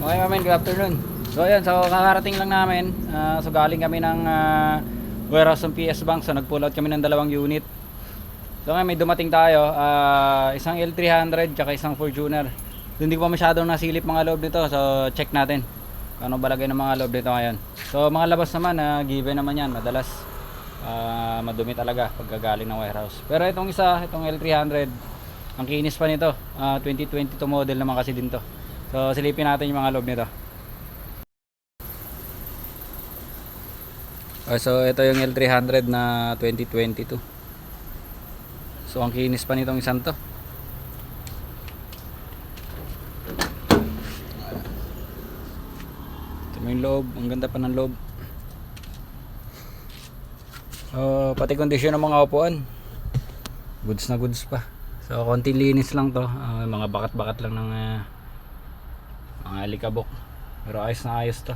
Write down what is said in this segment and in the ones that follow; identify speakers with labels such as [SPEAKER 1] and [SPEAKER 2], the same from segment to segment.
[SPEAKER 1] Okay, mamen, good afternoon. So ayun, so kakarating lang namin. So galing kami ng warehouse ng PS Bank. So nag-pull out kami ng dalawang unit. So ngayon may dumating tayo, isang L300 tsaka isang Fortuner. So, hindi ko pa masyadong nasilip mga loob dito. So check natin ano balagay ng mga loob dito ngayon. So mga labas naman, given naman yan. Madalas madumi talaga pagkagaling ng warehouse. Pero itong isa, itong L300, ang kinis pa nito. 2022 model naman kasi din to. So silipin natin yung mga loob nito. So ito yung L300 na 2022. So ang kinis pa nitong isang to. Ito yung loob, ang ganda pa ng loob. Pati kondisyon ng mga upuan, goods na goods pa. So konti linis lang to, mga bakat-bakat lang ng mga alikabok. Pero ayos na ayos to.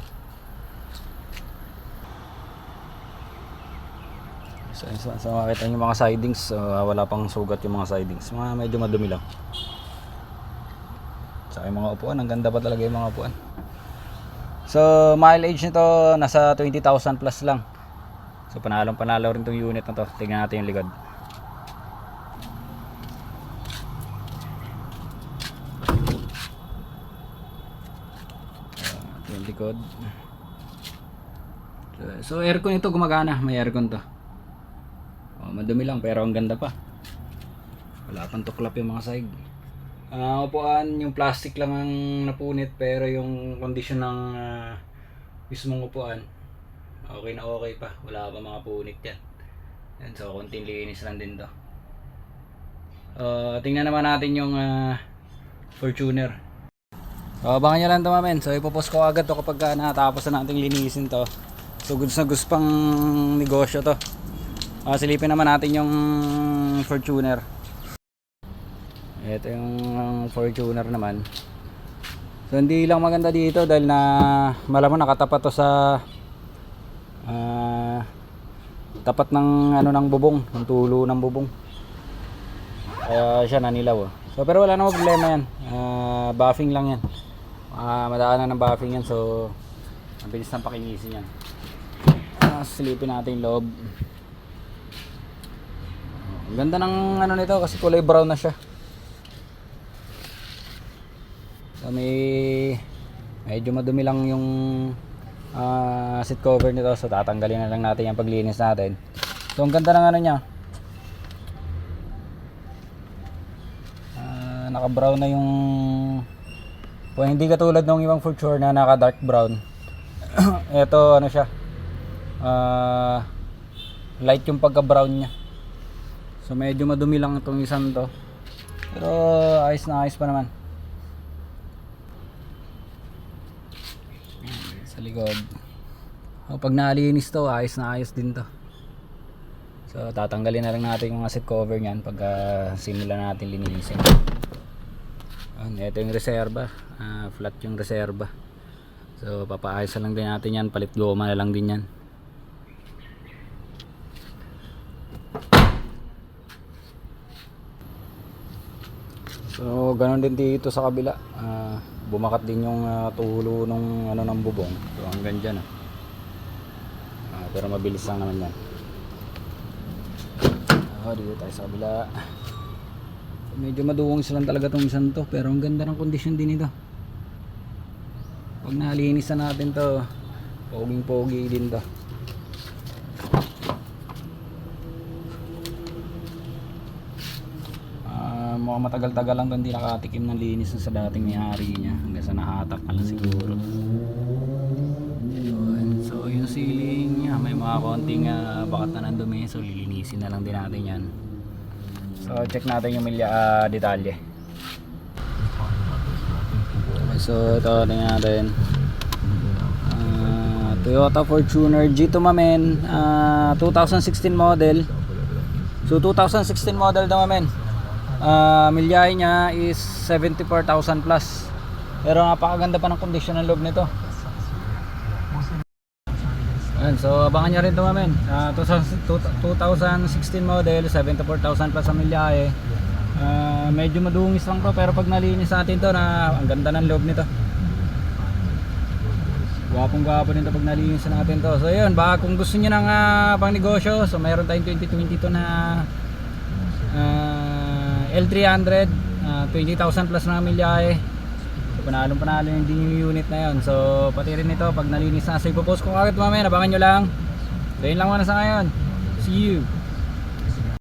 [SPEAKER 1] So makita nyo mga sidings, wala pang sugat yung mga sidings, medyo madumi lang. Saka yung mga upuan, ang ganda pa talaga yung mga upuan. So mileage nito nasa 20,000 plus lang. So panalong panalo rin tong unit na to. Tingnan natin yung likod. Ito yung likod. So aircon ito gumagana, may aircon to. Madumi lang pero ang ganda pa. Wala pang tuklap yung mga side. Upuan, yung plastic lang ang napunit pero yung condition ng mismong upuan okay na okay pa. Wala pa mga punit yan. And so konting linis lang din to. Tingnan naman natin yung Fortuner. Abangan nyo lang to mamen. So ipopost ko agad to kapag natapos na natin linisin to. So goods na goods pang negosyo to. Silipin naman natin yung Fortuner. Ito yung Fortuner naman. So hindi lang maganda dito dahil na malamang nakatapat to sa tapat ng ng bubong, ng tulo ng bubong. Kaya siya nanilaw. So pero wala namang problema yan. Buffing lang yan. Madaanan ng buffing yan, so ang bilis ng pakinisin yan. Silipin natin yung loob. Ang ganda ng nito kasi kulay brown na siya. So medyo madumi lang yung seat cover nito, so tatanggalin na lang natin yung paglinis natin. So ang ganda ng niya. Naka brown na yung hindi katulad ng ibang Fortuner na naka dark brown. Ito siya, light yung pagka brown niya. So medyo madumi lang itong isang to. Pero ayos na ayos pa naman. Sa likod. Pag nalinis to, ayos na ayos din to. So tatanggalin na lang natin yung seat cover niyan pag simulan natin linisin. Ito yung reserva. Flat yung reserva. So papaayos lang din natin yan. Palit goma na lang din yan. So ganoon din dito sa kabila. Bumakat din yung tulo ng ng bubong. So hanggang diyan pero mabilis lang naman yan. Dito tayo sa kabila. Medyo maduwang lang talaga tong isang to, pero ang ganda ng kondisyon din ito. Pag nalinis na natin to, poging pogi din to. Mukhang matagal-tagal lang hindi nakatikim ng linis sa dating may-ari niya, hanggang sa nahatak na lang siguro. So yung ceiling niya may mga konting bakat na ng dumi, so lilinisin na lang din natin yan. So check natin yung milya detalye. So ito tingnan natin. Toyota Fortuner G2 mamen, 2016 model. So 2016 model daw mamen. Milyahe niya is 74,000 plus. Pero napakaganda pa ng kondisyon ng loob nito. So abangan nyo rin ito mamen. 2016 model, 74,000 plus ang milyahe. Medyo madungis lang to, pero pag nalinis natin to, ang ganda ng loob nito. Gwapong gwapo din to pag nalinisan natin to. So yun, baka kung gusto niyo ng pang negosyo, so mayroon tayong 2022 na L300, 20,000 plus na milyahe. So panalo yung din yung unit na yun. So pati rin ito pag nalinis na. So ipopost ko agad mamaya, abangan nyo lang. So yun lang muna sa ngayon. See you.